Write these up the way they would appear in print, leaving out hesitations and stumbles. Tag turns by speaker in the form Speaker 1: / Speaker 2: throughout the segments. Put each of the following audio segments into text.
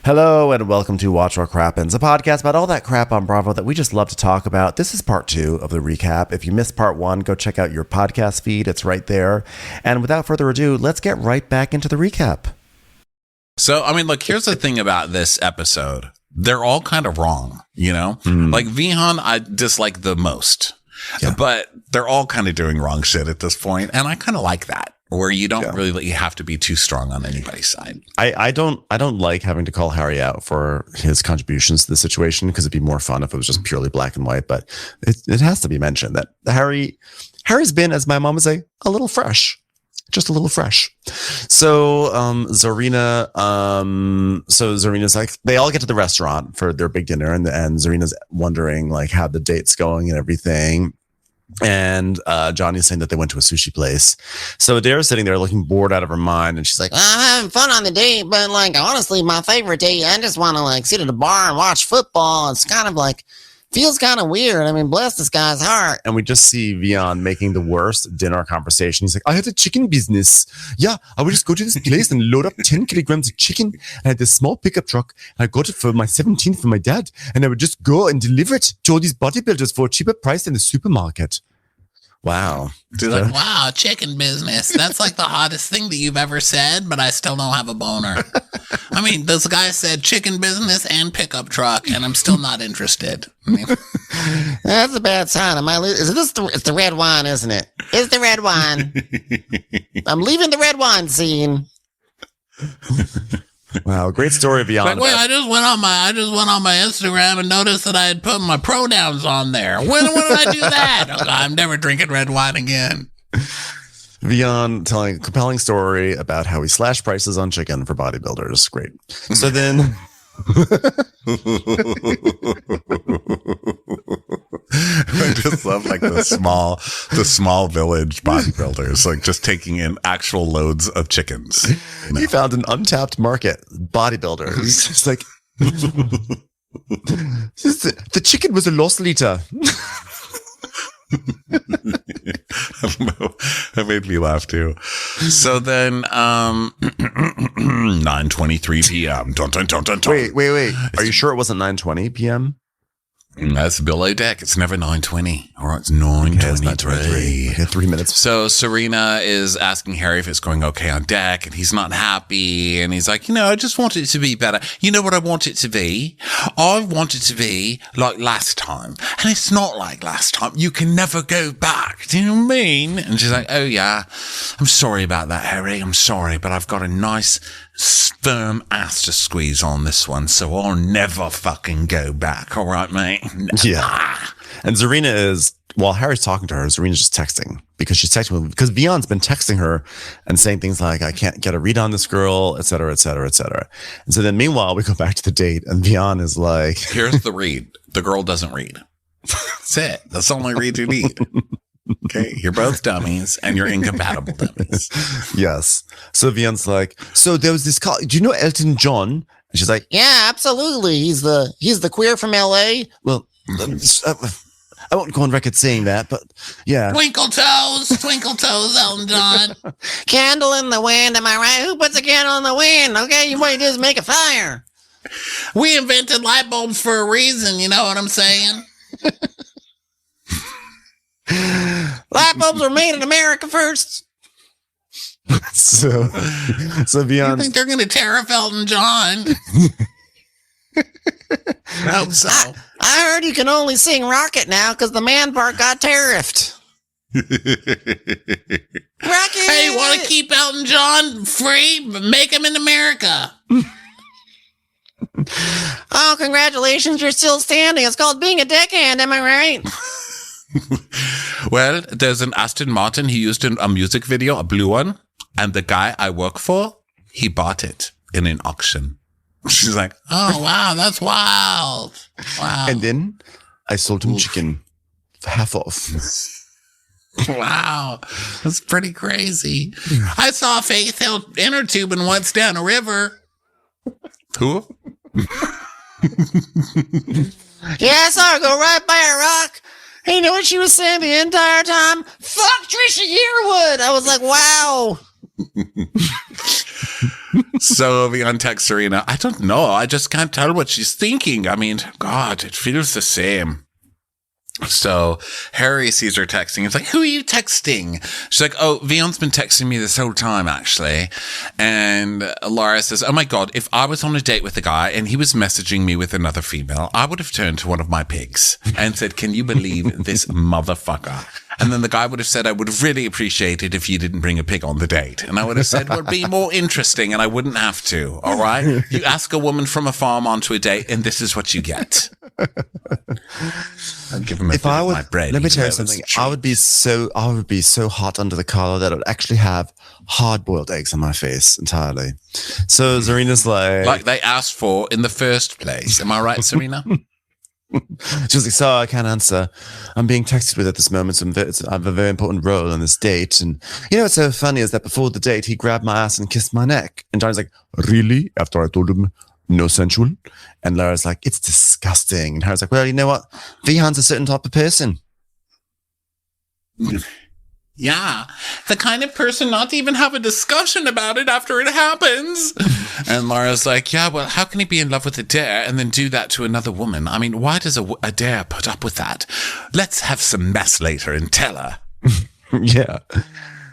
Speaker 1: Hello and welcome to Watch What Crappens, a podcast about all that crap on Bravo that we just love to talk about. This is part 2 of the recap. If you missed part 1, go check out your podcast feed. It's right there. And without further ado, let's get right back into the recap.
Speaker 2: So, I mean, look, here's the thing about this episode. They're all kind of wrong, you know? Like Vihan, I dislike the most. Yeah. But they're all kind of doing wrong shit at this point, and I kind of like that. Where you don't really have to be too strong on anybody's side.
Speaker 1: I don't like having to call Harry out for his contributions to the situation because it'd be more fun if it was just purely black and white. But it has to be mentioned that Harry's been, as my mom would say, a little fresh. Just a little fresh. So Zarina's like, they all get to the restaurant for their big dinner, and Zarina's wondering like how the date's going and everything. And Johnny's saying that they went to a sushi place. So Adaira's sitting there looking bored out of her mind, and she's like,
Speaker 3: I'm having fun on the date, but like honestly, my favorite date, I just want to like sit at a bar and watch football. It's kind of like feels kind of weird. I mean, bless this guy's heart.
Speaker 1: And we just see Vihan making the worst dinner conversation. He's like, I had a chicken business. Yeah, I would just go to this place and load up 10 kilograms of chicken. I had this small pickup truck. And I got it for my 17th for my dad. And I would just go and deliver it to all these bodybuilders for a cheaper price in the supermarket. Wow.
Speaker 2: Dude, like, wow, chicken business. That's like the hottest thing that you've ever said, but I still don't have a boner. I mean, this guy said chicken business and pickup truck, and I'm still not interested. I mean,
Speaker 3: that's a bad sign. It's the red wine, isn't it? It's the red wine. I'm leaving the red wine scene.
Speaker 1: Wow, great story beyond.
Speaker 2: Wait, I just went on my Instagram and noticed that I had put my pronouns on there. When did I do that? Oh, I'm never drinking red wine again.
Speaker 1: Vihan telling a compelling story about how he slashed prices on chicken for bodybuilders. Great. So then
Speaker 2: I just love like the small village bodybuilders, like just taking in actual loads of chickens.
Speaker 1: You know? He found an untapped market, bodybuilders. It's like the chicken was a loss leader.
Speaker 2: I don't know. That made me laugh too. So then 9:23 p.m. Dun, dun, dun, dun, dun.
Speaker 1: Wait. Are you sure it wasn't 9:20 p.m.?
Speaker 2: That's below deck. It's never 9:20. Or it's 9:23.
Speaker 1: Okay, 3 minutes.
Speaker 2: So Serena is asking Harry if it's going okay on deck, and he's not happy. And he's like, I just want it to be better. You know what I want it to be? I want it to be like last time. And it's not like last time. You can never go back. Do you know what I mean? And she's like, oh yeah, I'm sorry about that, Harry. I'm sorry, but I've got a nice firm ass to squeeze on this one, so I'll never fucking go back. All right, mate?
Speaker 1: Yeah. And Zarina is, while Harry's talking to her, Zarina's just texting because Vihan's been texting her and saying things like, I can't get a read on this girl, et cetera, et cetera, et cetera. And so then meanwhile, we go back to the date and Vihan is like,
Speaker 2: here's the read. The girl doesn't read. That's it. That's the only read you need. Okay, you're both dummies and you're incompatible dummies.
Speaker 1: Yes. So Vihan's like, so there was this call. Do you know Elton John? And she's like,
Speaker 3: yeah, absolutely. He's the queer from LA.
Speaker 1: Well, I won't go on record saying that, but yeah.
Speaker 2: Twinkle toes, Elton John.
Speaker 3: Candle in the wind. Am I right? Who puts a candle in the wind? Okay, what you do is make a fire.
Speaker 2: We invented light bulbs for a reason. You know what I'm saying?
Speaker 3: Light bulbs were made in America first.
Speaker 1: So Vihan,
Speaker 2: you think they're going to tariff Elton John? I hope so.
Speaker 3: I heard you can only sing Rocket now because the man part got tariffed. Rocket!
Speaker 2: Hey, want to keep Elton John free? Make him in America.
Speaker 3: Oh, congratulations, you're still standing. It's called being a deckhand, am I right?
Speaker 2: Well, there's an Aston Martin he used in a music video, a blue one, and the guy I work for, he bought it in an auction. She's like, oh, wow, that's wild. Wow.
Speaker 1: And then I sold him chicken for half off.
Speaker 2: Wow. That's pretty crazy. I saw Faith Hill inner tubing once down a river. Who?
Speaker 3: Yeah, I saw her go right by a rock. Hey, you know what she was saying the entire time? Fuck Trisha Yearwood. I was like, wow.
Speaker 2: So Vion texts Serena, I don't know. I just can't tell what she's thinking. I mean, God, it feels the same. So Harry sees her texting. He's like, who are you texting? She's like, oh, Vion's been texting me this whole time, actually. And Laura says, oh my God, if I was on a date with a guy and he was messaging me with another female, I would have turned to one of my pigs and said, can you believe this motherfucker? And then the guy would have said, I would have really appreciated if you didn't bring a pig on the date. And I would have said, well, be more interesting and I wouldn't have to. All right. You ask a woman from a farm onto a date and this is what you get. I'd give him a bit of my bread.
Speaker 1: Let me tell you something. I would be so hot under the collar that I would actually have hard-boiled eggs on my face entirely. So Serena's like
Speaker 2: they asked for in the first place. Am I right, Serena?
Speaker 1: She was like, so I can't answer. I'm being texted with at this moment. So I have a very important role on this date. And you know what's so funny is that before the date, he grabbed my ass and kissed my neck. And Johnny's like, really? After I told him no sensual? And Laura's like, it's disgusting. And Harry's like, well, you know what? Vihan's a certain type of person.
Speaker 2: Yeah, the kind of person not to even have a discussion about it after it happens. And Laura's like, yeah, well, how can he be in love with a dare and then do that to another woman? I mean, why does a dare put up with that? Let's have some mess later and tell her.
Speaker 1: Yeah.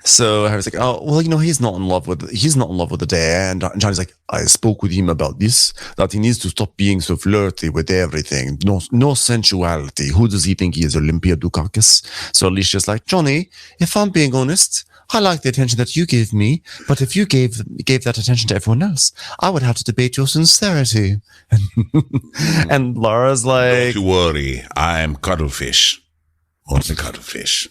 Speaker 1: So Harry's like, oh, well, you know, he's not in love with the dare. And Johnny's like, I spoke with him about this, that he needs to stop being so flirty with everything. No sensuality. Who does he think he is, Olympia Dukakis? So Alicia's like, Johnny, if I'm being honest, I like the attention that you give me, but if you gave that attention to everyone else, I would have to debate your sincerity. And Laura's like,
Speaker 2: don't you worry, I'm Cuddlefish. What's a Cuddlefish?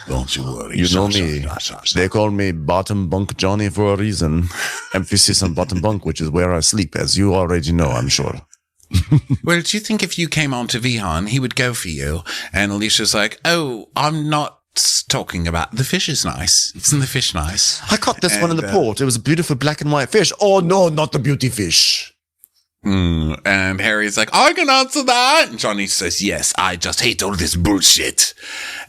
Speaker 2: Don't you worry.
Speaker 1: You know me. They call me Bottom Bunk Johnny for a reason. Emphasis on bottom bunk, which is where I sleep, as you already know, I'm sure.
Speaker 2: Well, do you think if you came on to Vihan, he would go for you? And Alicia's like, oh, I'm not talking about the fish is nice. Isn't the fish nice?
Speaker 1: I caught this one in the port. It was a beautiful black and white fish. Oh, no, not the beauty fish.
Speaker 2: And Harry's like, I can answer that. And Johnny says, yes, I just hate all this bullshit.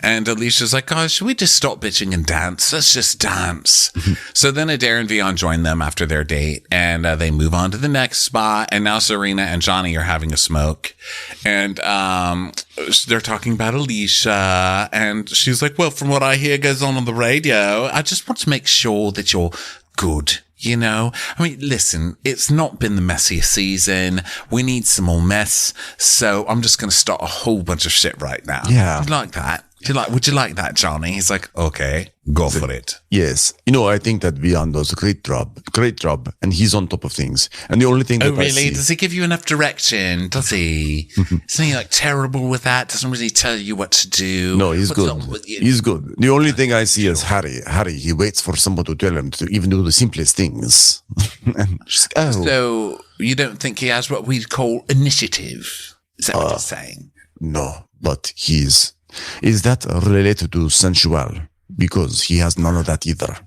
Speaker 2: And Alicia's like, guys, should we just stop bitching and dance? Let's just dance. So then Adair and Vion join them after their date and they move on to the next spot. And now Serena and Johnny are having a smoke and they're talking about Alicia. And she's like, well, from what I hear goes on the radio, I just want to make sure that you're good. You know, I mean, listen, it's not been the messiest season. We need some more mess. So I'm just going to start a whole bunch of shit right now.
Speaker 1: Yeah.
Speaker 2: Would you like that? Would you like that, Johnny? He's like, okay, go for it.
Speaker 1: Yes. You know, I think that Vion does a great job, and he's on top of things. And the only thing that
Speaker 2: really?
Speaker 1: I see...
Speaker 2: Does he give you enough direction? Does he? Isn't he like terrible with that? Doesn't really tell you what to do?
Speaker 1: No, he's good. He's good. The only thing I see is Harry. He waits for someone to tell him to even do the simplest things. And she's like, oh.
Speaker 2: So you don't think he has what we'd call initiative? Is that what you're saying?
Speaker 1: No, but is that related to sensual? Because he has none of that either.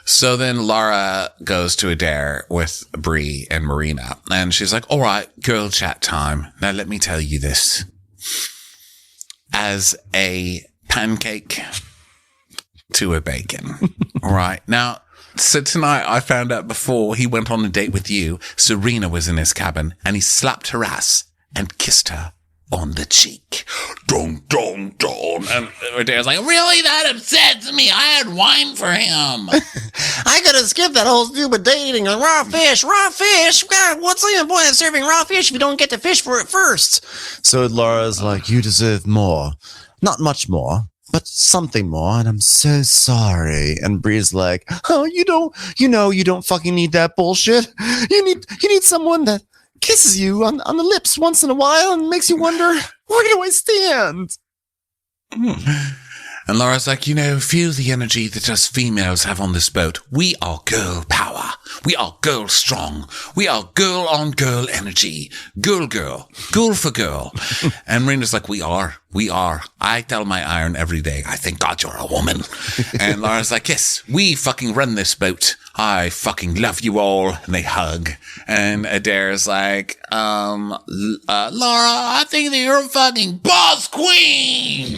Speaker 2: So then Laura goes to Adair with Bree and Marina. And she's like, all right, girl chat time. Now let me tell you this. As a pancake to a bacon. All right. Now, so tonight I found out before he went on a date with you, Serena was in his cabin and he slapped her ass and kissed her on the cheek. Dun, dun, dun. And Adair's like, really? That upsets me. I had wine for him.
Speaker 3: I could have skipped that whole stupid dating and raw fish. God, what's the point of serving raw fish if you don't get to fish for it first?
Speaker 1: So Laura's like, you deserve more. Not much more, but something more, and I'm so sorry. And Bree's like, oh, you don't fucking need that bullshit. You need someone that kisses you on the lips once in a while and makes you wonder, where do I stand?
Speaker 2: And Laura's like, feel the energy that us females have on this boat. We are girl power. We are girl strong. We are girl on girl energy. Girl for girl. And Marina's like, we are. I tell my iron every day, I thank God you're a woman. And Laura's like, yes, we fucking run this boat. I fucking love you all. And they hug. And Adair's like, Laura, I think that you're a fucking boss queen.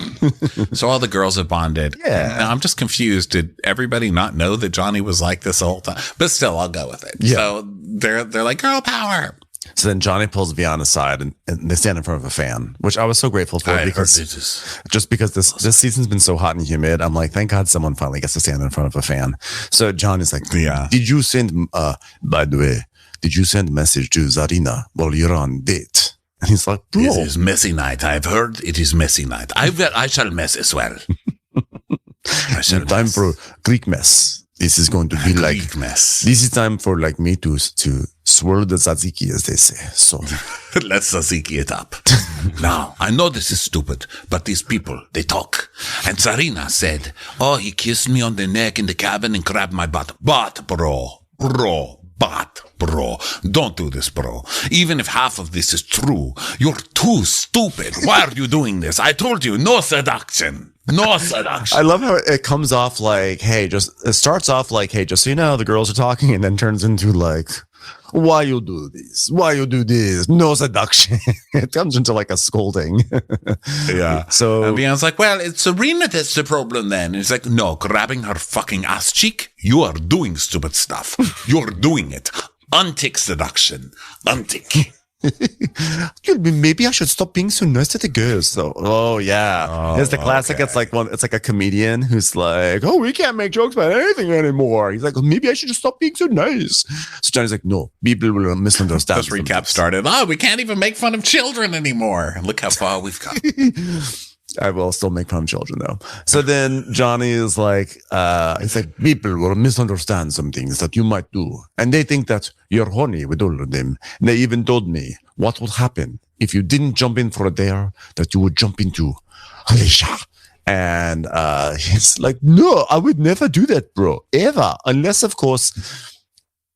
Speaker 2: So all the girls have bonded.
Speaker 1: Yeah.
Speaker 2: Now I'm just confused. Did everybody not know that Johnny was like this the whole time? But still, I'll go with it.
Speaker 1: Yeah.
Speaker 2: So they're like, girl power.
Speaker 1: So then Johnny pulls Vian aside and they stand in front of a fan, which I was so grateful for because this season's been so hot and humid. I'm like, thank God someone finally gets to stand in front of a fan. So Johnny's like, did you send, by the way, did you send a message to Zarina while you're on date? And he's like, bro.
Speaker 2: This is messy night. I've heard it is messy night. I shall mess as well.
Speaker 1: Time for Greek mess. This is going to be like
Speaker 2: Greek mess.
Speaker 1: This is time for like me to swirl the tzatziki, as they say. So
Speaker 2: let's tzatziki it up. Now, I know this is stupid, but these people, they talk. And Zarina said, oh, he kissed me on the neck in the cabin and grabbed my butt. But, bro, don't do this, bro. Even if half of this is true, you're too stupid. Why are you doing this? I told you, no seduction. No seduction.
Speaker 1: I love how it comes off like, it starts off like, hey, just so you know, the girls are talking, and then turns into like, why you do this? Why you do this? No seduction. It comes into like a scolding.
Speaker 2: Yeah.
Speaker 1: So
Speaker 2: and Vian's like, well, it's Serena that's the problem then. And it's like, no, grabbing her fucking ass cheek, you are doing stupid stuff. You're doing it. Untick seduction. Untick.
Speaker 1: Maybe I should stop being so nice to the girls though. Oh yeah. It's the classic. Okay. It's like a comedian who's like, oh, we can't make jokes about anything anymore. He's like, well, maybe I should just stop being so nice. So Johnny's like, no, people will misunderstand.
Speaker 2: This recap started. We can't even make fun of children anymore. Look how far we've come.
Speaker 1: I will still make fun of children though. So then Johnny is like, it's like people will misunderstand some things that you might do. And they think that you're horny with all of them. And they even told me what would happen if you didn't jump in for a dare, that you would jump into Alicia. And he's like, no, I would never do that, bro. Ever. Unless, of course,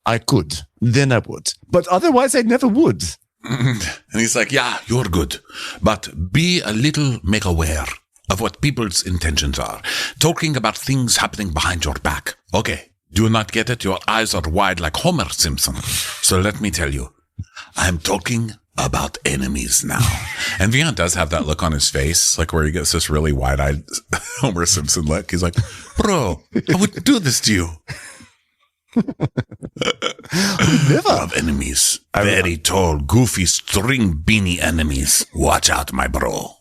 Speaker 1: I could. Then I would. But otherwise, I never would.
Speaker 2: And he's like, yeah, you're good, but be a little make aware of what people's intentions are. Talking about things happening behind your back. Okay, do you not get it? Your eyes are wide like Homer Simpson. So let me tell you, I'm talking about enemies now. And Vian does have that look on his face, like where he gets this really wide-eyed Homer Simpson look. He's like, bro, I wouldn't do this to you.
Speaker 1: Never
Speaker 2: have enemies. Very tall, goofy, string beanie enemies. Watch out, my bro.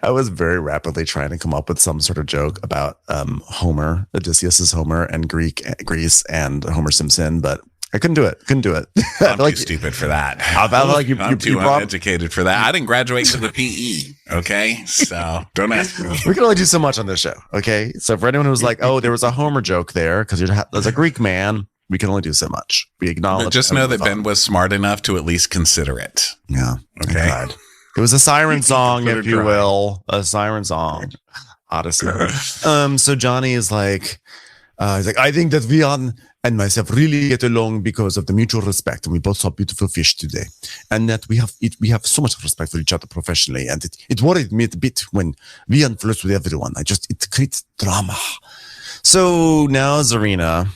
Speaker 1: I was very rapidly trying to come up with some sort of joke about Homer, Odysseus's Homer, and Greece and Homer Simpson, but I couldn't do it.
Speaker 2: I'm too stupid for that. I'm too uneducated for that. I didn't graduate to the PE. Okay, so don't ask me.
Speaker 1: We can only do so much on this show. Okay, so for anyone who's like, oh, there was a Homer joke there because there's a Greek man, we can only do so much. We acknowledge.
Speaker 2: But just know that Ben was smart enough to at least consider it.
Speaker 1: Yeah.
Speaker 2: Okay.
Speaker 1: It was a siren song, if you will, a siren song. Odyssey. So Johnny is like, he's like, I think that Vian and myself really get along because of the mutual respect, and we both saw beautiful fish today, and that we have so much respect for each other professionally, and it worried me a bit when Vian flirts with everyone. It creates drama. So now Zarina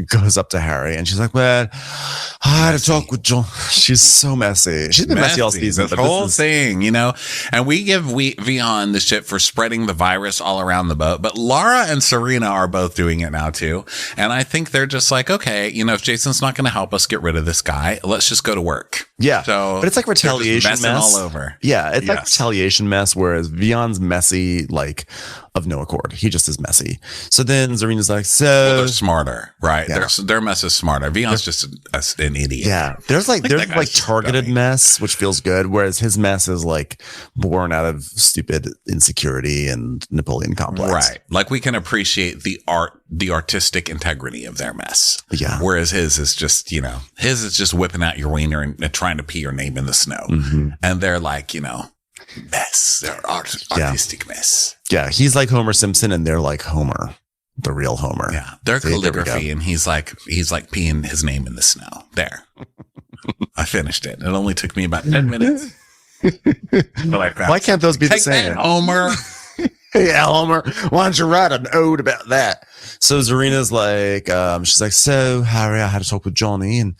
Speaker 1: goes up to Harry and she's like, well, I had to talk with John. She's so messy. She's been messy all season.
Speaker 2: The whole thing, you know, and we give Vian the shit for spreading the virus all around the boat, but Laura and Serena are both doing it now too. And I think they're just like, okay, you know, if Jason's not going to help us get rid of this guy, let's just go to work.
Speaker 1: Yeah.
Speaker 2: So,
Speaker 1: but it's like retaliation mess
Speaker 2: all over.
Speaker 1: Yeah. It's like retaliation mess, whereas Vian's messy, like of no accord. He just is messy. So then Zarina's like,
Speaker 2: they're smarter, right? Yeah. Their mess is smarter. Vian's just an idiot.
Speaker 1: Yeah. There's like targeted mess, which feels good. Whereas his mess is like born out of stupid insecurity and Napoleon complex.
Speaker 2: Right. Like we can appreciate the artistic integrity of their mess.
Speaker 1: Yeah.
Speaker 2: Whereas his is just, you know, whipping out your wiener and trying to pee your name in the snow.
Speaker 1: Mm-hmm.
Speaker 2: And they're like, you know, mess. They're artistic mess.
Speaker 1: Yeah. He's like Homer Simpson and they're like Homer. The real Homer.
Speaker 2: Yeah. They're calligraphy and he's like peeing his name in the snow. There. I finished it. It only took me about 10 minutes.
Speaker 1: Why can't those be the same?
Speaker 2: That, Homer.
Speaker 1: Hey, Elmer, why don't you write an ode about that? So Zarina's like, she's like, so Harry, I had a talk with Johnny, and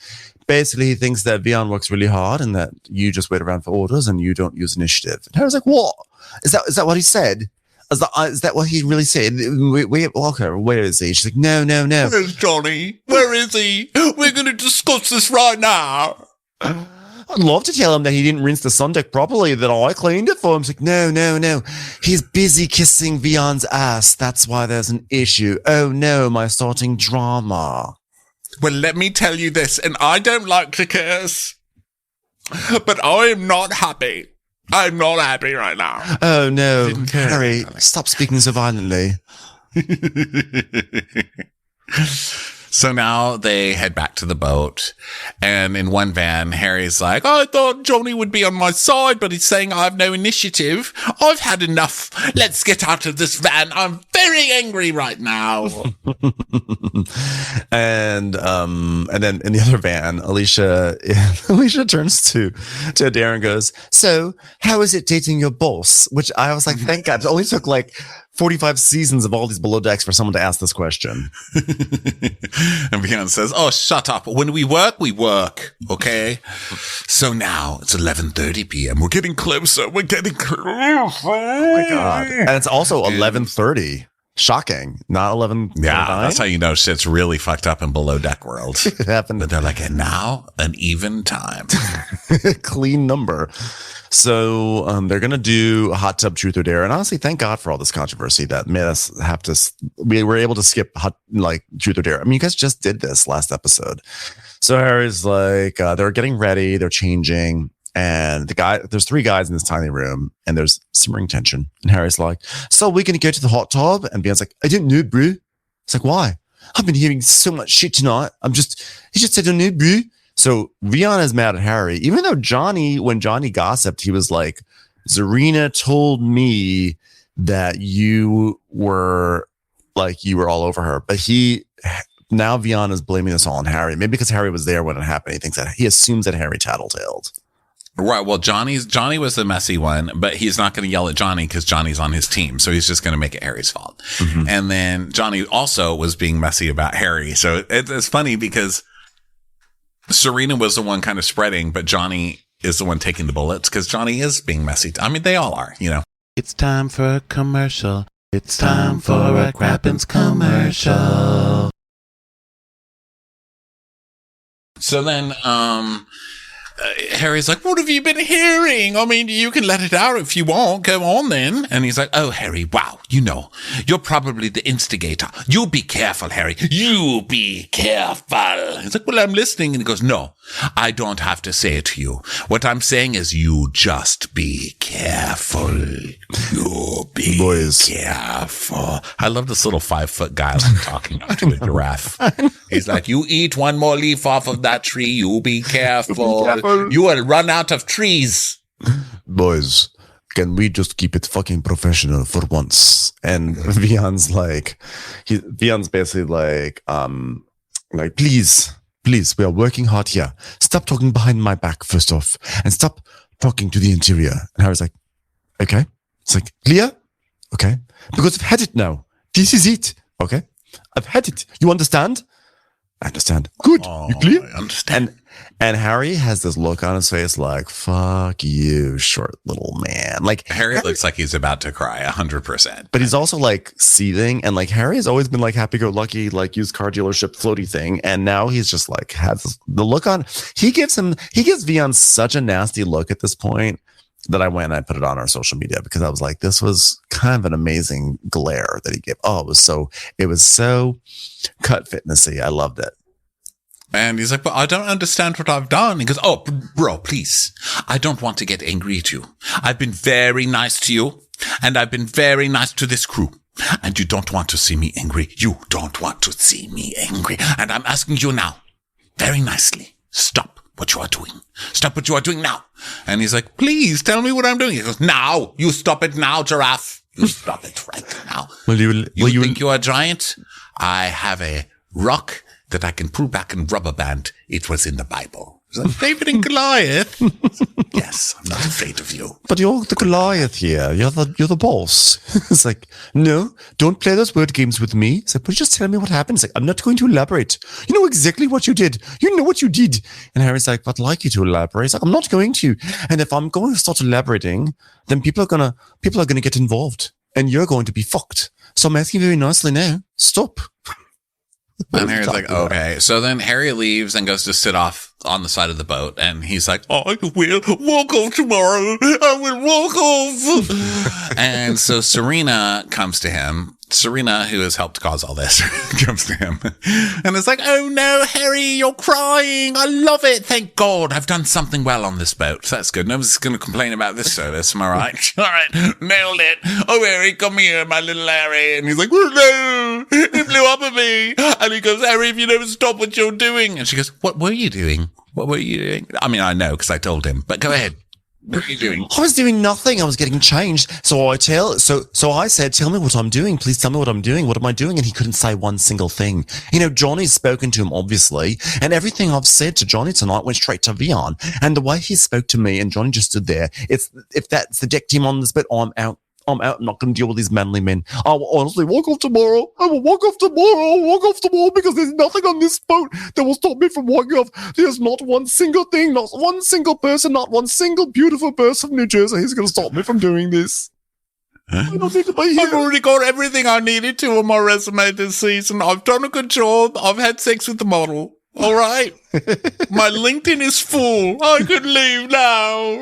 Speaker 1: basically he thinks that Vian works really hard and that you just wait around for orders and you don't use initiative. And Harry's like, what? Is that what he said? Is that what he really said? Okay, where is he? She's like, no.
Speaker 2: Where's Johnny? Where is he? We're going to discuss this right now.
Speaker 1: I'd love to tell him that he didn't rinse the sun deck properly, that I cleaned it for him. She's like, no. He's busy kissing Vian's ass. That's why there's an issue. Oh no, my starting drama.
Speaker 2: Well, let me tell you this, and I don't like to curse, but I am not happy. I'm not happy right now.
Speaker 1: Oh no, Harry, stop speaking so violently.
Speaker 2: So now they head back to the boat, and in one van, Harry's like, I thought Johnny would be on my side, but he's saying I have no initiative. I've had enough. Let's get out of this van. I'm very angry right now.
Speaker 1: And then in the other van, Alicia turns to Darren and goes, so how is it dating your boss? Which I was like, thank God. It only took like 45 seasons of all these below decks for someone to ask this question.
Speaker 2: And Vian says, oh, shut up. When we work, okay? So now it's 11:30 p.m. We're getting closer. Oh my
Speaker 1: God. And it's also 11:30. Shocking. Not 11.
Speaker 2: Yeah, that's how you know shit's really fucked up in below deck world.
Speaker 1: It happened.
Speaker 2: But they're like, and now an even time.
Speaker 1: Clean number. So they're going to do a hot tub truth or dare. And honestly, thank God for all this controversy that made us have to, we were able to skip truth or dare. I mean, you guys just did this last episode. So Harry's like, they're getting ready. They're changing. And there's three guys in this tiny room and there's simmering tension. And Harry's like, so we're going to go to the hot tub? And Bian's like, I didn't know, bro. It's like, why? I've been hearing so much shit tonight. he just said, I don't know, bro. So Vian is mad at Harry, even though when Johnny gossiped, he was like, Zarina told me that you were all over her. But now Vian is blaming this all on Harry. Maybe because Harry was there when it happened. He assumes that Harry tattletaled.
Speaker 2: Right. Well, Johnny was the messy one, but he's not going to yell at Johnny because Johnny's on his team. So he's just going to make it Harry's fault. Mm-hmm. And then Johnny also was being messy about Harry. So it's funny because Serena was the one kind of spreading, but Johnny is the one taking the bullets because Johnny is being messy. I mean, they all are, you know. It's time for a commercial. It's time for a Crappens commercial. So then, Harry's like, what have you been hearing? I mean, you can let it out if you want. Go on then. And he's like, oh, Harry, wow. You're probably the instigator. You be careful, Harry. You be careful. He's like, well, I'm listening. And he goes, no, I don't have to say it to you. What I'm saying is you just be careful. You be careful. I love this little 5-foot guy talking to a giraffe. He's like, you eat one more leaf off of that tree. You be careful. You will run out of trees.
Speaker 1: Boys, can we just keep it fucking professional for once? And Vian's basically like, please, we are working hard here. Stop talking behind my back, first off, and stop talking to the interior. And Harry's like, okay. It's like, clear? Okay. Because I've had it now. This is it. Okay. I've had it. You understand? I understand. Good.
Speaker 2: Oh,
Speaker 1: you clear?
Speaker 2: I understand.
Speaker 1: And Harry has this look on his face like, fuck you, short little man. Like
Speaker 2: Harry looks like he's about to cry 100%.
Speaker 1: But he's also like seething. And like Harry has always been like happy-go-lucky, like used car dealership floaty thing. And now he's just like has the look on. He gives Vian such a nasty look at this point that I went and I put it on our social media because I was like, this was kind of an amazing glare that he gave. Oh, it was so cut fitnessy. I loved it.
Speaker 2: And he's like, but I don't understand what I've done. He goes, oh, bro, please. I don't want to get angry at you. I've been very nice to you and I've been very nice to this crew. And you don't want to see me angry. You don't want to see me angry. And I'm asking you now, very nicely, stop what you are doing. Stop what you are doing now. And he's like, please tell me what I'm doing. He goes, now. You stop it now, giraffe. You stop it right now. You think you are a giant? I have a rock that I can pull back and rubber band. It was in the Bible. He's like, David and Goliath. Yes, I'm not afraid of you.
Speaker 1: But you're the Goliath here. You're the boss. It's like, no, don't play those word games with me. It's like, but just tell me what happened. It's like, I'm not going to elaborate. You know exactly what you did. You know what you did. And Harry's like, but I'd like you to elaborate. It's like, I'm not going to. And if I'm going to start elaborating, then people are gonna get involved, and you're going to be fucked. So I'm asking very nicely now. Stop.
Speaker 2: And Harry's like, okay. So then Harry leaves and goes to sit off on the side of the boat. And he's like, I will walk off tomorrow. I will walk off. And so Serena comes to him. Serena, who has helped cause all this, comes to him. And it's like, oh no, Harry, you're crying. I love it. Thank God I've done something well on this boat. So that's good. Nobody's going to complain about this service. Am I right? All right. Nailed it. Oh, Harry, come here, my little Harry. And he's like, oh no, it blew up at me. And he goes, Harry, if you never stop what you're doing. And she goes, what were you doing? What were you doing? I mean, I know because I told him, but go ahead. What are you doing?
Speaker 1: I was doing nothing. I was getting changed. So I said, tell me what I'm doing. Please tell me what I'm doing. What am I doing? And he couldn't say one single thing. You know, Johnny's spoken to him, obviously. And everything I've said to Johnny tonight went straight to Vion. And the way he spoke to me and Johnny just stood there, if that's the deck team on this bit, I'm out. I'm not going to deal with these manly men. I will honestly walk off tomorrow. I will walk off tomorrow. I'll walk off tomorrow because there's nothing on this boat that will stop me from walking off. There's not one single thing, not one single person, not one single beautiful person from New Jersey who's going to stop me from doing this.
Speaker 2: Huh?
Speaker 1: I don't need to be here.
Speaker 2: I've already got everything I needed to on my resume this season. I've done a good job. I've had sex with the model. All right. My LinkedIn is full. I could leave now.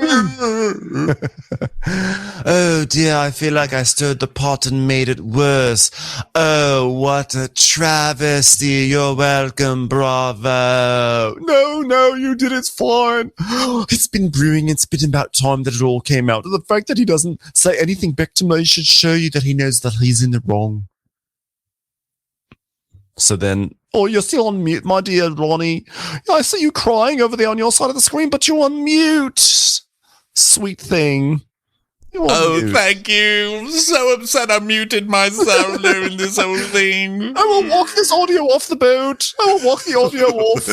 Speaker 1: Oh dear, I feel like I stirred the pot and made it worse. Oh, what a travesty. You're welcome, bravo. No, you did it's fine. It's been brewing. It's been about time that it all came out. The fact that he doesn't say anything back to me should show you that he knows that he's in the wrong. So then, oh, you're still on mute, my dear Ronnie. I see you crying over there on your side of the screen, but you're on mute. Sweet thing.
Speaker 2: Oh, thank you. I'm so upset I muted myself during this whole thing.
Speaker 1: I will walk this audio off the boat. I will walk the audio off.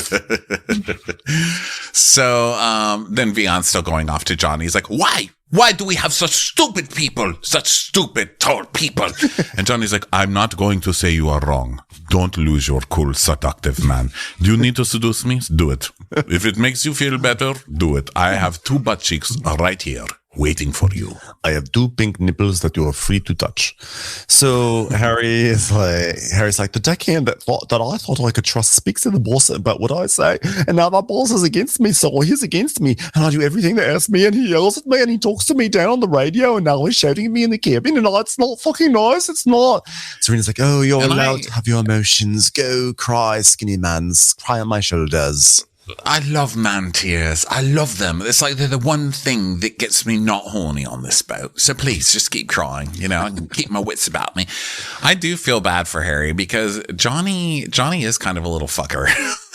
Speaker 2: So then Vion's still going off to Johnny. He's like, why? Why do we have such stupid people? Such stupid, tall people? And Johnny's like, I'm not going to say you are wrong. Don't lose your cool, seductive man. Do you need to seduce me? Do it. If it makes you feel better, do it. I have 2 butt cheeks right here waiting for you.
Speaker 1: I have 2 pink nipples that you are free to touch. So Harry's like, the deckhand that I thought I could trust speaks to the boss about what I say. And now my boss is against me, so he's against me. And I do everything they ask me, and he yells at me, and he talks to me down on the radio, and now he's shouting at me in the cabin, and it's not fucking nice. It's not. Serena's like, oh, you're allowed to have your emotions. Go cry, skinny mans. Cry on my shoulders.
Speaker 2: I love man tears. I love them. It's like they're the one thing that gets me not horny on this boat. So please just keep crying. You know, I can keep my wits about me. I do feel bad for Harry because Johnny is kind of a little fucker.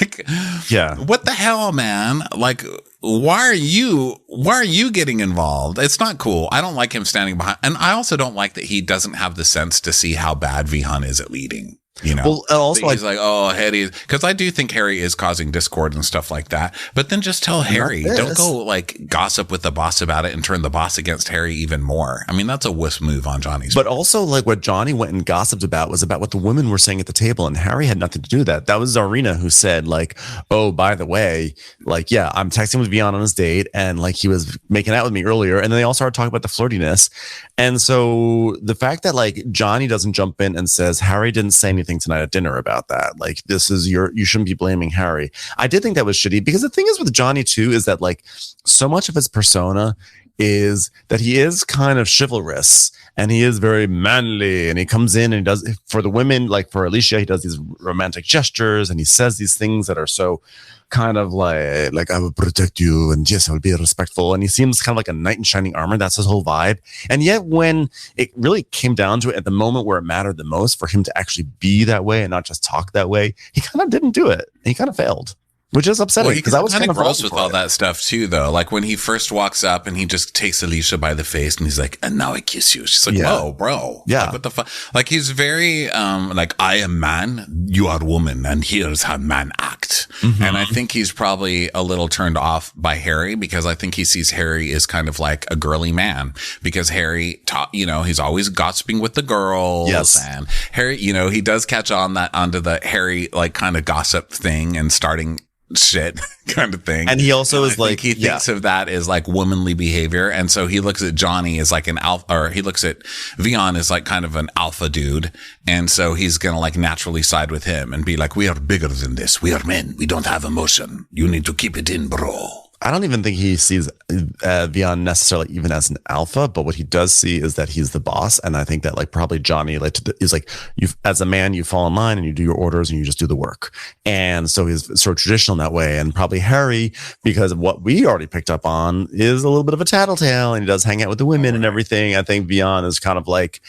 Speaker 2: Like,
Speaker 1: yeah.
Speaker 2: What the hell, man? Like, why are you getting involved? It's not cool. I don't like him standing behind. And I also don't like that he doesn't have the sense to see how bad Vihan is at leading. You know,
Speaker 1: well, also
Speaker 2: he's like, oh, Harry, because I do think Harry is causing discord and stuff like that. But then just tell Harry, don't go like gossip with the boss about it and turn the boss against Harry even more. I mean, that's a wuss move on Johnny's
Speaker 1: part. But also, like, what Johnny went and gossiped about was about what the women were saying at the table, and Harry had nothing to do with that. That was Zarina who said, like, oh, by the way, like, yeah, I'm texting with Vion on his date, and like he was making out with me earlier, and then they all started talking about the flirtiness. And so the fact that like Johnny doesn't jump in and says Harry didn't say anything tonight at dinner about that, like, this is you shouldn't be blaming Harry. I did think that was shitty, because the thing is with Johnny too is that like so much of his persona is that he is kind of chivalrous and he is very manly, and he comes in and he does, for the women, like for Alicia, he does these romantic gestures and he says these things that are so kind of like I will protect you, and yes, I will be respectful, and he seems kind of like a knight in shining armor. That's his whole vibe. And yet when it really came down to it, at the moment where it mattered the most for him to actually be that way and not just talk that way, he kind of didn't do it. He kind of failed. which is upsetting
Speaker 2: Well,
Speaker 1: because I was
Speaker 2: kind of gross
Speaker 1: rolling
Speaker 2: with
Speaker 1: for
Speaker 2: all
Speaker 1: it.
Speaker 2: that stuff too, though. Like when he first walks up and he just takes Alicia by the face and he's like, "And now I kiss you." She's like,
Speaker 1: Yeah.
Speaker 2: "Whoa, bro!
Speaker 1: Yeah.
Speaker 2: Like, what the fuck?" Like he's very like, "I am man, you are woman, and here's how man act."
Speaker 1: Mm-hmm.
Speaker 2: And I think he's probably a little turned off by Harry because I think he sees Harry as kind of like a girly man because Harry, he's always gossiping with the girls.
Speaker 1: Yes.
Speaker 2: And Harry, he does catch onto the Harry like kind of gossip thing and starting shit kind of thing.
Speaker 1: And he also
Speaker 2: And
Speaker 1: is
Speaker 2: I
Speaker 1: like,
Speaker 2: think he thinks of that as like womanly behavior. And so he looks at Johnny as like an alpha, or he looks at Vion as like kind of an alpha dude. And so he's going to like naturally side with him and be like, "We are bigger than this. We are men. We don't have emotion. You need to keep it in, bro."
Speaker 1: I don't even think he sees Vion necessarily even as an alpha, but what he does see is that he's the boss. And I think that like probably Johnny is like, you as a man, you fall in line and you do your orders and you just do the work. And so he's sort of traditional in that way. And probably Harry, because of what we already picked up on, is a little bit of a tattletale and he does hang out with the women and everything. I think Vion is kind of like,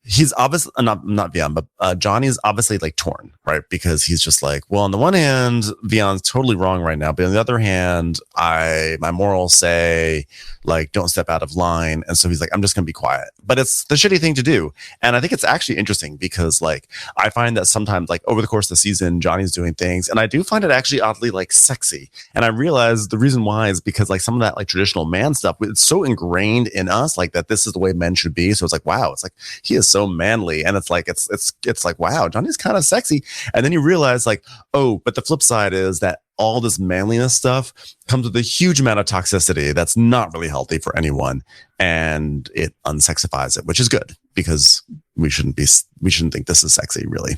Speaker 1: he's obviously not Vion, but Johnny is obviously like torn, right? Because he's just like, well, on the one hand, Vion's totally wrong right now, but on the other hand, my morals say like don't step out of line, and so he's like, I'm just gonna be quiet. But it's the shitty thing to do, and I think it's actually interesting because like I find that sometimes like over the course of the season, Johnny's doing things, and I do find it actually oddly like sexy, and I realize the reason why is because like some of that like traditional man stuff, it's so ingrained in us, like that this is the way men should be. So it's like, wow, it's like he is so manly, and it's like it's like, wow, Johnny's kind of sexy. And then you realize like, oh, but the flip side is that all this manliness stuff comes with a huge amount of toxicity that's not really healthy for anyone, and it unsexifies it, which is good because we shouldn't think this is sexy, really.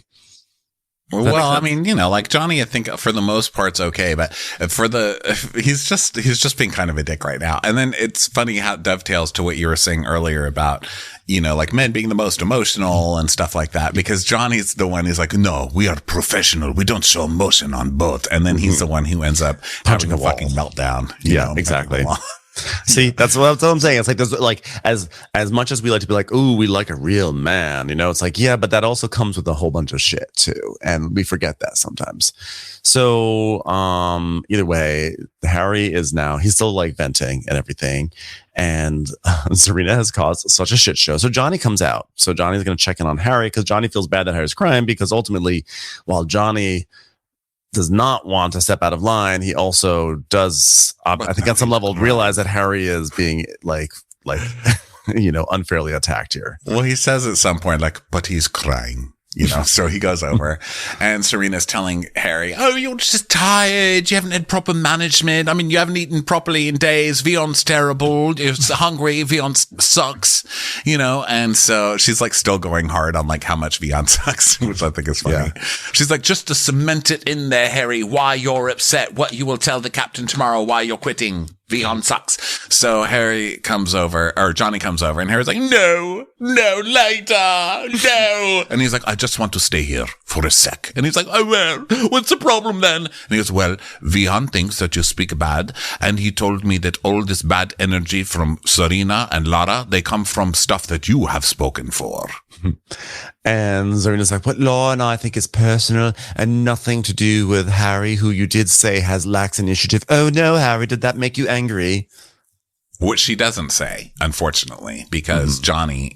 Speaker 2: Well, I mean, like Johnny, I think for the most part's okay, but he's just being kind of a dick right now. And then it's funny how it dovetails to what you were saying earlier about, like men being the most emotional and stuff like that, because Johnny's the one who's like, "No, we are professional. We don't show emotion on boat." And then he's the one who ends up
Speaker 1: Punching
Speaker 2: having a
Speaker 1: the
Speaker 2: fucking meltdown.
Speaker 1: Yeah, exactly. See, that's what I'm saying. It's like there's like as much as we like to be like, "Ooh, we like a real man," it's like, yeah, but that also comes with a whole bunch of shit too, and we forget that sometimes. So, either way, Harry is now he's still like venting and everything, and Serena has caused such a shit show. So Johnny comes out. So Johnny's going to check in on Harry because Johnny feels bad that Harry's crying because ultimately, while Johnny does not want to step out of line, he also does, I think on some level, realize that Harry is being like unfairly attacked here.
Speaker 2: Well, he says at some point, like, but he's crying. So he goes over and Serena's telling Harry, "Oh, you're just tired. You haven't had proper management. I mean, you haven't eaten properly in days. Vion's terrible. You're hungry. Vion sucks," and so she's like still going hard on like how much Vion sucks, which I think is funny. Yeah. She's like, "Just to cement it in there, Harry, why you're upset, what you will tell the captain tomorrow, why you're quitting. Vion sucks." So Johnny comes over, and Harry's like, no, later, no. And he's like, "I just want to stay here for a sec." And he's like, "Oh, well, what's the problem then?" And he goes, "Well, Vion thinks that you speak bad, and he told me that all this bad energy from Serena and Lara, they come from stuff that you have spoken for."
Speaker 1: And Serena's like, "But Laura I think is personal and nothing to do with Harry, who you did say lacks initiative." "Oh no, Harry, did that make you angry?"
Speaker 2: Which she doesn't say, unfortunately, because Johnny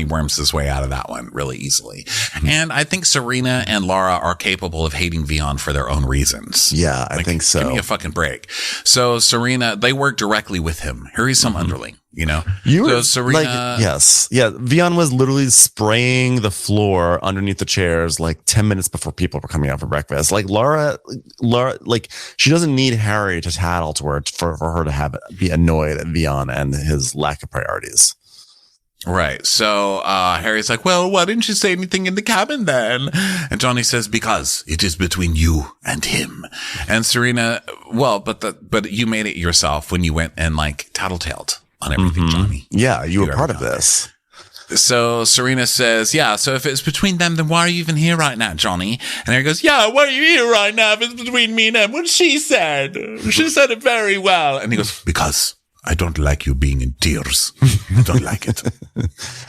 Speaker 2: worms his way out of that one really easily. And I think Serena and Laura are capable of hating Vion for their own reasons.
Speaker 1: Yeah, I think so.
Speaker 2: Give me a fucking break. So Serena, they work directly with him. Harry's some underling.
Speaker 1: So
Speaker 2: Serena,
Speaker 1: like, yes. Yeah. Vion was literally spraying the floor underneath the chairs like 10 minutes before people were coming out for breakfast. Like Laura, like she doesn't need Harry to tattle to her for her to be annoyed at Vion and his lack of priorities.
Speaker 2: Right. So Harry's like, "Well, why didn't you say anything in the cabin then?" And Johnny says, "Because it is between you and him." And Serena, well, but you made it yourself when you went and like tattletaled on everything, Johnny.
Speaker 1: Yeah, you were part of this.
Speaker 2: So Serena says, "Yeah, so if it's between them, then why are you even here right now, Johnny?" And Harry goes, "Yeah, why are you here right now if it's between me and them?" What she said. She said it very well. And he goes, "Because I don't like you being in tears. I don't like it.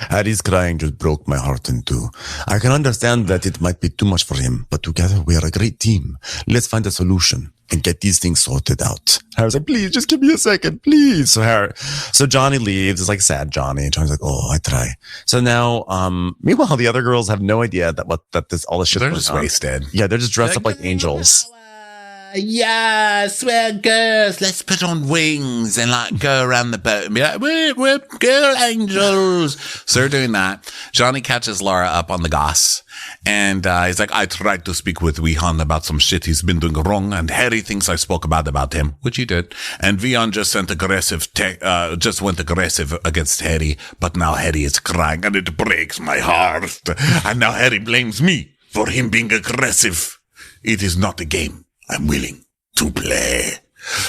Speaker 1: Harry's crying just broke my heart in two. I can understand that it might be too much for him, but together we are a great team. Let's find a solution and get these things sorted out. Harry's like, please, just give me a second, please. So Johnny leaves. It's like sad Johnny. Johnny's like, oh, I try. So now, meanwhile, the other girls have no idea that all this shit.
Speaker 2: They're just wasted.
Speaker 1: Yeah, they're just dressed up like angels.
Speaker 2: Yes, we're girls. Let's put on wings and like go around the boat and be like, we're girl angels. So they're doing that. Johnny catches Laura up on the goss. And he's like, I tried to speak with Wihan about some shit he's been doing wrong, and Harry thinks I spoke about him, which he did. And Vihan just went aggressive against Harry, but now Harry is crying, and it breaks my heart. And now Harry blames me for him being aggressive. It is not a game I'm willing to play.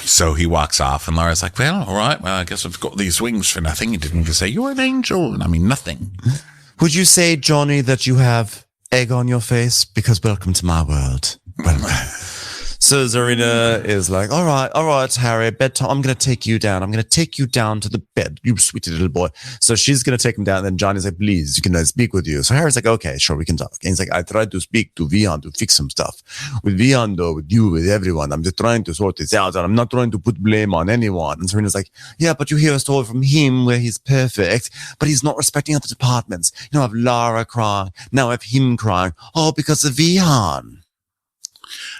Speaker 2: So he walks off, and Laura's like, well, all right, well, I guess I've got these wings for nothing. He didn't even say you're an angel, and I mean nothing.
Speaker 1: Would you say, Johnny, that you have egg on your face? Because welcome to my world. Welcome. So Zarina is like, all right, Harry, bedtime. I'm going to take you down. I'm going to take you down to the bed, you sweetie little boy. So she's going to take him down. And then Johnny's like, please, can I speak with you? So Harry's like, okay, sure, we can talk. And he's like, I tried to speak to Vihan to fix some stuff. With Vihan, though, with you, with everyone, I'm just trying to sort this out. And I'm not trying to put blame on anyone. And Serena's like, yeah, but you hear a story from him where he's perfect, but he's not respecting other departments. You know, I have Lara crying. Now I have him crying. Oh, because of Vihan.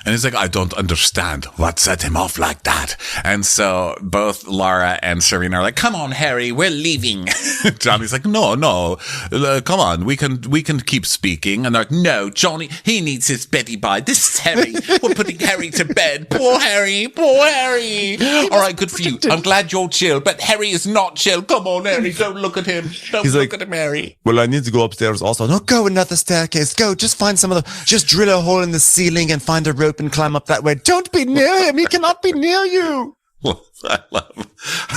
Speaker 2: And he's like, I don't understand what set him off like that. And so both Laura and Serena are like, come on, Harry, we're leaving. Johnny's like, no, come on, we can keep speaking. And they're like, no, Johnny, he needs his Betty by. This is Harry. We're putting Harry to bed. Poor Harry. All right, good for you. I'm glad you're chill, but Harry is not chill. Come on, Harry, don't look at him. Don't look at him, Harry.
Speaker 1: Well, I need to go upstairs also. No, go another staircase. Go, just find just drill a hole in the ceiling and find a rope and climb up that way. Don't be near him. He cannot be near you.
Speaker 2: I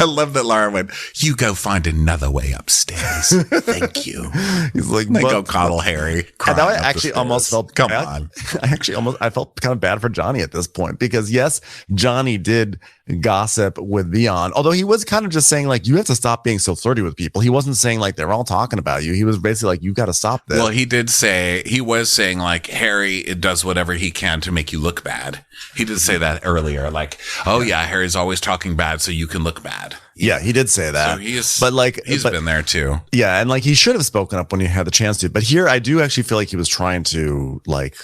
Speaker 2: love that Laura went, you go find another way upstairs. Thank you.
Speaker 1: He's like,
Speaker 2: go coddle Harry.
Speaker 1: And now I actually almost felt, I felt kind of bad for Johnny at this point, because yes, Johnny did gossip with Vihan, although he was kind of just saying like, you have to stop being so flirty with people. He wasn't saying like, they're all talking about you. He was basically like, you got to stop this.
Speaker 2: Well, he was saying like, Harry does whatever he can to make you look bad. He did say that earlier, like, oh yeah, Harry's always talking bad so you can look bad.
Speaker 1: Yeah, he did say that.
Speaker 2: So he's been there too.
Speaker 1: Yeah, and like he should have spoken up when he had the chance to. But here I do actually feel like he was trying to like,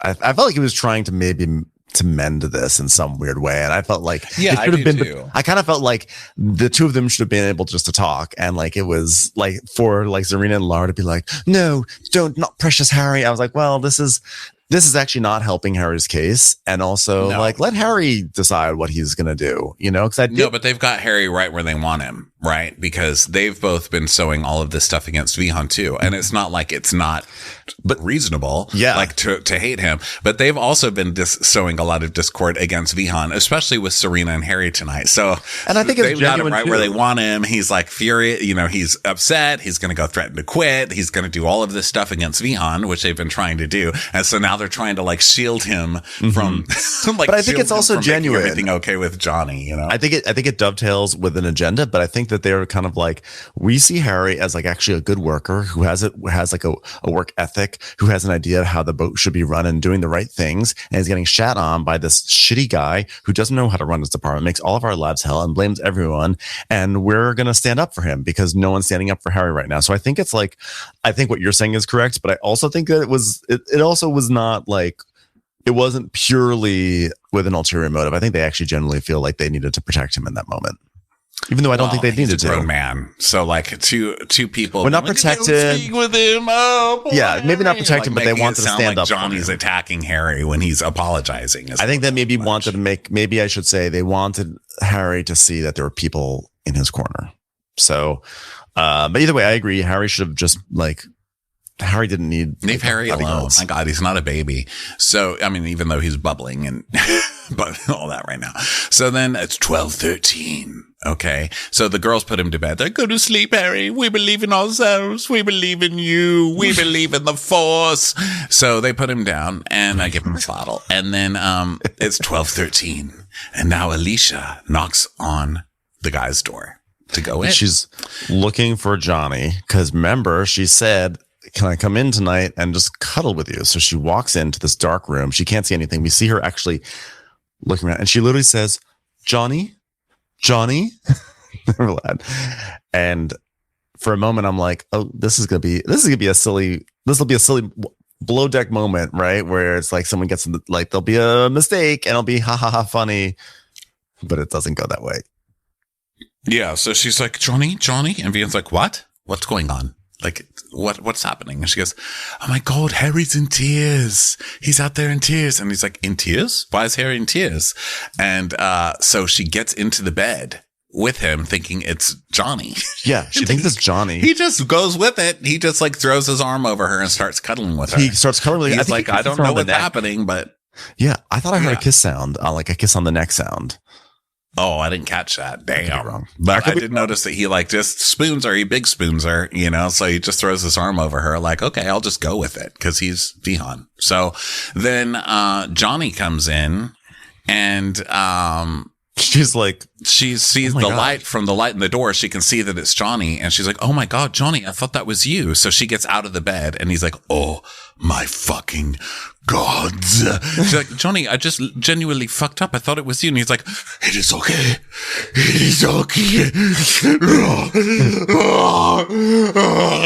Speaker 1: I felt like he was trying to maybe to mend this in some weird way. And I felt like
Speaker 2: I
Speaker 1: kind of felt like the two of them should have been able just to talk. And like, it was like for like Zarina and Laura to be like, no, not precious Harry. I was like, well, this is actually not helping Harry's case. And also like, let Harry decide what he's going to do, you know?
Speaker 2: No, but they've got Harry right where they want him, right? Because they've both been sowing all of this stuff against Vihan too. And it's not like it's not reasonable, like to hate him, but they've also been sowing a lot of discord against Vihan, especially with Serena and Harry tonight. So,
Speaker 1: and I think
Speaker 2: they've got him right where they want him. He's like furious, you know, he's upset. He's going to go threaten to quit. He's going to do all of this stuff against Vihan, which they've been trying to do. And so now they're trying to like shield him from, like,
Speaker 1: but I think it's also genuine.
Speaker 2: Everything okay with Johnny, you know?
Speaker 1: I think it dovetails with an agenda, but I think that they're kind of like, we see Harry as like actually a good worker who has like a work ethic, who has an idea of how the boat should be run and doing the right things, and is getting shat on by this shitty guy who doesn't know how to run his department, makes all of our labs hell and blames everyone. And we're going to stand up for him because no one's standing up for Harry right now. So I think it's like, I think what you're saying is correct, but I also think that it also was not like, it wasn't purely with an ulterior motive. I think they actually generally feel like they needed to protect him in that moment. Even though I don't think they needed to.
Speaker 2: He's a grown man. So like two people.
Speaker 1: We're not protected.
Speaker 2: Speak with him. Oh,
Speaker 1: yeah, maybe not protected, but they wanted to stand up.
Speaker 2: Johnny's attacking Harry when he's apologizing.
Speaker 1: I think that maybe I should say they wanted Harry to see that there were people in his corner. So, but either way, I agree. Harry should have just like, Harry didn't need.
Speaker 2: Leave Harry alone. My God, he's not a baby. So, I mean, even though he's bubbling and but all that right now. So then it's 12:13. Okay. So the girls put him to bed. They go to sleep, Harry. We believe in ourselves. We believe in you. We believe in the Force. So they put him down and I give him a bottle. And then, it's 12:13. And now Alicia knocks on the guy's door to go in.
Speaker 1: She's looking for Johnny because remember, she said, can I come in tonight and just cuddle with you? So she walks into this dark room. She can't see anything. We see her actually looking around and she literally says, Johnny. And for a moment, I'm like, oh, this will be a silly below deck moment, right? Where it's like someone gets like, there'll be a mistake and it'll be ha ha ha funny, but it doesn't go that way.
Speaker 2: Yeah. So she's like, Johnny. And Vian's like, what? What's going on? Like, what's happening? And she goes, oh my God, Harry's in tears. He's out there in tears. And he's like, in tears? Why is Harry in tears? And, so she gets into the bed with him thinking it's Johnny.
Speaker 1: Yeah. She thinks it's Johnny.
Speaker 2: He just goes with it. He just like throws his arm over her and starts cuddling with her.
Speaker 1: He starts cuddling.
Speaker 2: He's like, I don't know what's happening, but.
Speaker 1: Yeah. I thought I heard a kiss sound, like a kiss on the neck sound.
Speaker 2: Oh, I didn't catch that. Damn.
Speaker 1: Wrong.
Speaker 2: But I did notice that he like just spoons her. He big spoons her, you know, so he just throws his arm over her like, okay, I'll just go with it because he's Vihan. So then, Johnny comes in and,
Speaker 1: she's like,
Speaker 2: she sees the light from the light in the door. She can see that it's Johnny and she's like, oh my God, Johnny, I thought that was you. So she gets out of the bed and he's like, oh my fucking gods. She's like, Johnny, I just genuinely fucked up. I thought it was you. And he's like, it is okay. It is okay.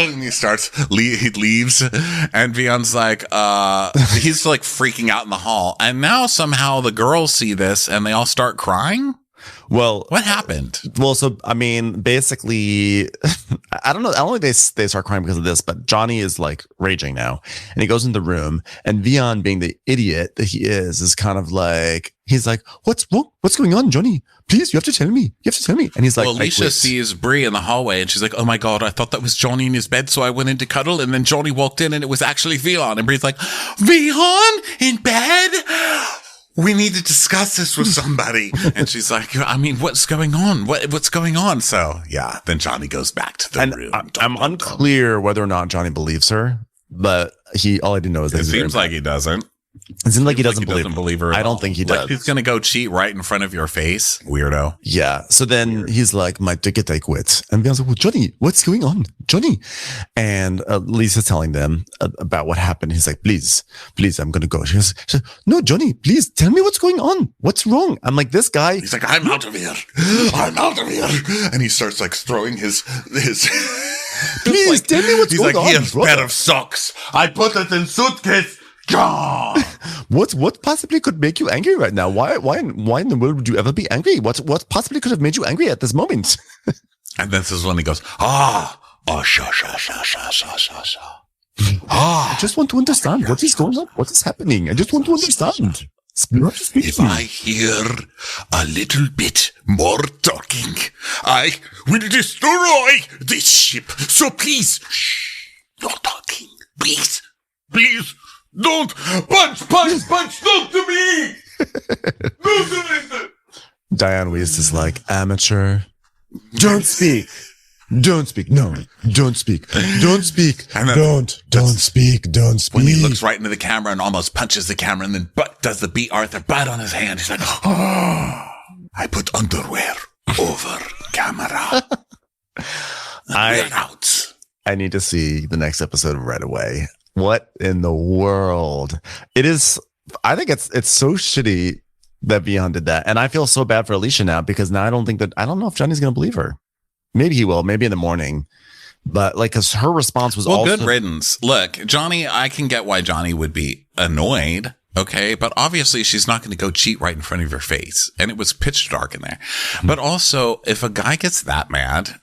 Speaker 2: And he leaves and Vian's like, he's like freaking out in the hall. And now somehow the girls see this and they all start crying.
Speaker 1: Well,
Speaker 2: what happened?
Speaker 1: Well, so, I mean, basically, I don't know. I don't think they start crying because of this, but Johnny is like raging now and he goes in the room and Vian, being the idiot that he is kind of like, he's like, what's wrong? What's going on, Johnny? Please, you have to tell me. And he's like,
Speaker 2: well, Alicia sees Bree in the hallway and she's like, oh my God, I thought that was Johnny in his bed. So I went in to cuddle and then Johnny walked in and it was actually Vian. And Bree's like, Vian in bed? We need to discuss this with somebody. And she's like, I mean, what's going on? What's going on? So yeah, then Johnny goes back to the room.
Speaker 1: I'm unclear whether or not Johnny believes her, but all I do know is that
Speaker 2: it seems like he doesn't.
Speaker 1: It seems like he doesn't believe her. I don't think he does.
Speaker 2: Like he's going to go cheat right in front of your face. Weirdo.
Speaker 1: Yeah. So then he's like, my ticket, I quit. And Beyonce's like, well, Johnny, what's going on? Johnny. And Lisa's telling them about what happened. He's like, please, I'm going to go. She goes, no, Johnny, please tell me what's going on. What's wrong? I'm like, this guy.
Speaker 2: He's like, I'm out of here. And he starts like throwing his
Speaker 1: please
Speaker 2: like,
Speaker 1: tell me what's going on.
Speaker 2: He's like, here's a pair of socks. I put it in suitcase. Gone.
Speaker 1: What possibly could make you angry right now? Why in the world would you ever be angry? What possibly could have made you angry at this moment?
Speaker 2: And this is when he goes, sha.
Speaker 1: I just want to understand what is going on. What is happening? I just want to understand.
Speaker 2: If I hear a little bit more talking, I will destroy this ship. So please, shh, no talking. Please. Don't punch, don't to me.
Speaker 1: Diane Weiss is like, amateur. Don't speak. No, don't speak. Don't speak. Don't speak.
Speaker 2: When he looks right into the camera and almost punches the camera and then does the B. Arthur bat on his hand. He's like, oh, I put underwear over camera. We're out.
Speaker 1: I need to see the next episode right away. What in the world? It is. I think it's so shitty that Vian did that. And I feel so bad for Alicia now because now I don't know if Johnny's going to believe her. Maybe he will, maybe in the morning. But like, cause her response was
Speaker 2: good riddance. Look, Johnny, I can get why Johnny would be annoyed. Okay. But obviously she's not going to go cheat right in front of your face. And it was pitch dark in there. But also if a guy gets that mad,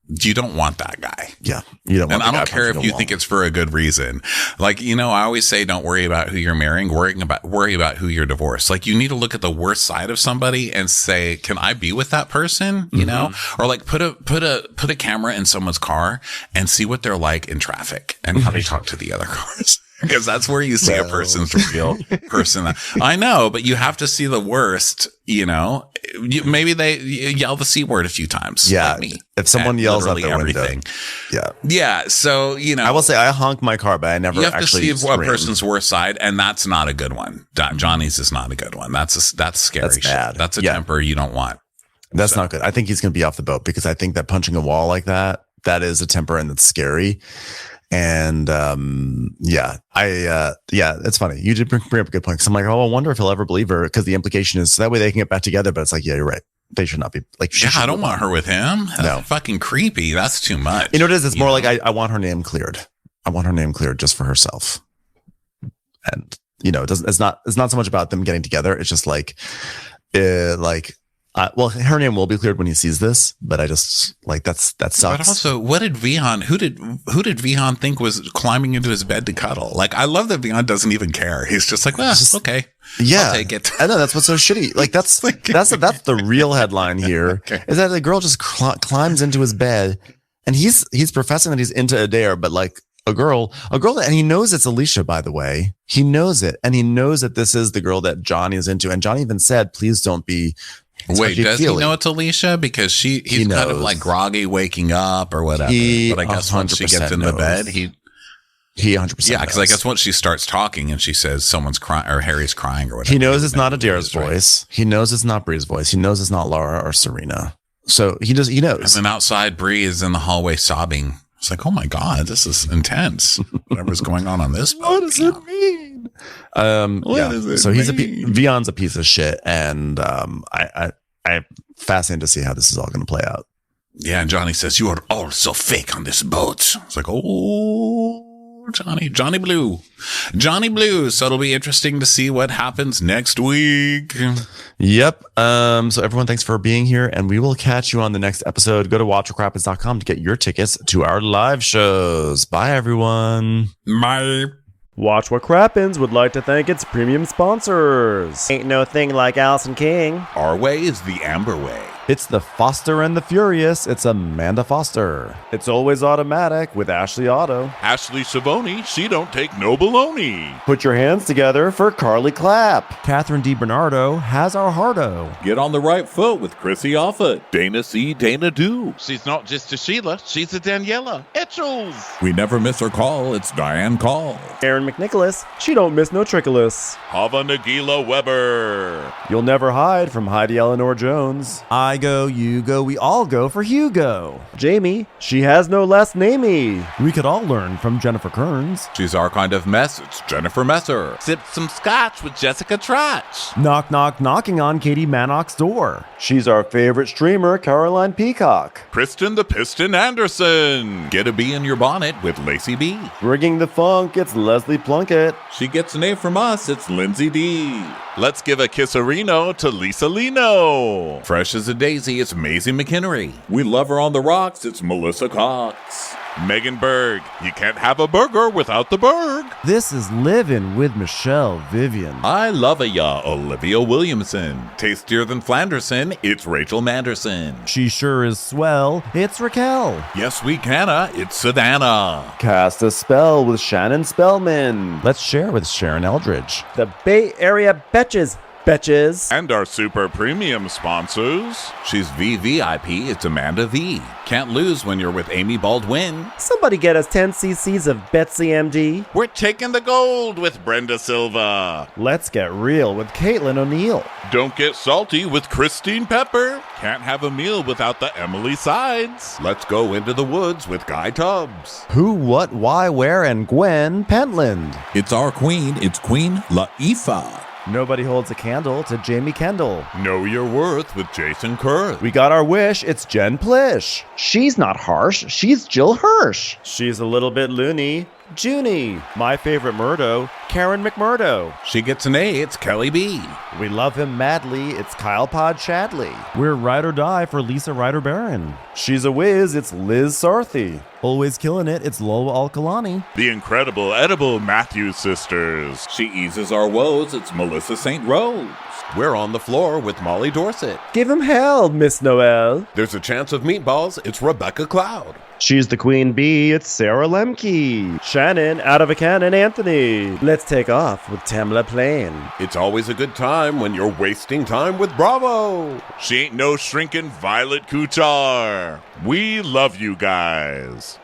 Speaker 2: you don't want that guy.
Speaker 1: Yeah. You don't want
Speaker 2: and I don't care if you think it's for a good reason. Like, you know, I always say, don't worry about who you're marrying, worry about who you're divorced. Like you need to look at the worst side of somebody and say, can I be with that person? You know, or like put a camera in someone's car and see what they're like in traffic and how they talk to the other cars. Because that's where you see a person's real person. I know, but you have to see the worst, you know. Maybe they yell the C word a few times.
Speaker 1: Yeah.
Speaker 2: Like me,
Speaker 1: if someone yells out the
Speaker 2: everything.
Speaker 1: Window. Yeah.
Speaker 2: Yeah. So, you know.
Speaker 1: I will say I honk my car, but I never actually
Speaker 2: You have to see a person's worst side, and that's not a good one. Johnny's is not a good one. That's scary.
Speaker 1: That's bad.
Speaker 2: That's a temper you don't want.
Speaker 1: That's not good. I think he's going to be off the boat because I think that punching a wall like that is a temper and it's scary. And it's funny. You did bring up a good point. Cause I'm like, I wonder if he'll ever believe her because the implication is so that way they can get back together. But it's like, yeah, you're right. They should not be like,
Speaker 2: I don't want her with him. That's fucking creepy. That's too much.
Speaker 1: You know what it is? It's more like I want her name cleared. I want her name cleared just for herself. And it's not so much about them getting together. It's just like, her name will be cleared when he sees this, but I just like that sucks.
Speaker 2: But also, what did Vihan? Who did Vihan think was climbing into his bed to cuddle? Like, I love that Vihan doesn't even care. He's just like, well, okay,
Speaker 1: yeah,
Speaker 2: I'll take it.
Speaker 1: I know that's what's so shitty. Like that's the real headline here is that the girl just climbs into his bed, and he's professing that he's into Adair, but like. A girl, and he knows it's Alicia, by the way. He knows it. And he knows that this is the girl that Johnny is into. And Johnny even said, please don't be.
Speaker 2: Wait, does he know it's Alicia? Because he's kind of like groggy waking up or whatever. But I guess once she gets in the bed, he
Speaker 1: 100%.
Speaker 2: Yeah, because I guess once she starts talking and she says someone's crying or Harry's crying or whatever.
Speaker 1: He knows it's not Adair's voice. He knows it's not Bree's voice. He knows it's not Laura or Serena. So he knows. And
Speaker 2: then outside, Bree is in the hallway sobbing. It's like, oh my God, this is intense. Whatever's going on this.
Speaker 1: What does it mean? So Vihan's a piece of shit, and I'm fascinated to see how this is all going to play out.
Speaker 2: Yeah, and Johnny says, "You are all so fake on this boat." It's like, oh, Johnny Blue. So it'll be interesting to see what happens next week.
Speaker 1: Yep. So everyone, thanks for being here, and we will catch you on the next episode. Go to watchwhatcrappens.com to get your tickets to our live shows. Bye, everyone.
Speaker 2: Bye.
Speaker 4: Watch What Crappens would like to thank its premium sponsors. Ain't no thing like Allison King.
Speaker 2: Our way is the Amber way.
Speaker 1: It's the Foster and the Furious. It's Amanda Foster.
Speaker 4: It's always automatic with Ashley Auto.
Speaker 5: Ashley Savoni, she don't take no baloney.
Speaker 4: Put your hands together for Carly Clapp.
Speaker 1: Catherine DiBernardo has our hardo.
Speaker 5: Get on the right foot with Chrissy Offutt. Dana C. Dana Do.
Speaker 6: She's not just a Sheila, she's a Daniela. Etchels.
Speaker 2: We never miss her call. It's Diane Call.
Speaker 4: Aaron McNicholas, she don't miss no trickolas.
Speaker 5: Hava Nagila Weber.
Speaker 4: You'll never hide from Heidi Eleanor Jones.
Speaker 1: I go, you go, we all go for Hugo.
Speaker 4: Jamie, she has no last namey.
Speaker 1: We could all learn from Jennifer Kearns.
Speaker 2: She's our kind of mess. It's Jennifer Messer.
Speaker 6: Sip some scotch with Jessica Trotch.
Speaker 1: Knock, knock, knocking on Katie Manock's door.
Speaker 4: She's our favorite streamer, Caroline Peacock.
Speaker 5: Kristen the Piston Anderson.
Speaker 2: Get a bee in your bonnet with Lacey B.
Speaker 4: Bringing the funk, it's Leslie Plunkett.
Speaker 2: She gets an A from us. It's Lindsay D.
Speaker 5: Let's give a kisserino to Lisa Lino.
Speaker 2: Fresh as a daisy, it's Maisie McHenry. We love her on the rocks. It's Melissa Cox.
Speaker 5: Megan Berg. You can't have a burger without the Berg.
Speaker 1: This is Livin' with Michelle Vivian.
Speaker 2: I love ya, Olivia Williamson. Tastier than Flanderson, it's Rachel Manderson.
Speaker 1: She sure is swell, it's Raquel.
Speaker 2: Yes, we canna, it's Savannah.
Speaker 4: Cast a spell with Shannon Spellman.
Speaker 1: Let's share with Sharon Eldridge.
Speaker 4: The Bay Area Betches.
Speaker 5: And our super premium sponsors.
Speaker 2: She's VVIP, it's Amanda V. Can't lose when you're with Amy Baldwin.
Speaker 4: Somebody get us 10 cc's of Betsy MD.
Speaker 5: We're taking the gold with Brenda Silva.
Speaker 4: Let's get real with Caitlin O'Neill.
Speaker 5: Don't get salty with Christine Pepper. Can't have a meal without the Emily Sides.
Speaker 2: Let's go into the woods with Guy Tubbs.
Speaker 1: Who, what, why, where, and Gwen Pentland.
Speaker 2: It's our queen, it's Queen Laifah.
Speaker 4: Nobody holds a candle to Jamie Kendall.
Speaker 5: Know your worth with Jason Kurth.
Speaker 4: We got our wish, it's Jen Plish.
Speaker 3: She's not harsh, she's Jill Hirsch.
Speaker 4: She's a little bit loony. Junie. My favorite Murdo, Karen McMurdo.
Speaker 2: She gets an A, it's Kelly B.
Speaker 4: We love him madly, it's Kyle Pod Shadley.
Speaker 1: We're ride or die for Lisa Ryder Barron.
Speaker 4: She's a whiz, it's Liz Sarthy.
Speaker 1: Always killing it, it's Lola Alkalani.
Speaker 5: The incredible edible Matthews sisters.
Speaker 2: She eases our woes, it's Melissa St. Rose. We're on the floor with Molly Dorset.
Speaker 4: Give him hell, Miss Noel.
Speaker 2: There's a chance of meatballs, it's Rebecca Cloud.
Speaker 4: She's the queen bee, it's Sarah Lemke. Shannon, out of a cannon, Anthony. Let's take off with Tamla Plain.
Speaker 2: It's always a good time when you're wasting time with Bravo.
Speaker 5: She ain't no shrinking Violet Kuchar. We love you guys.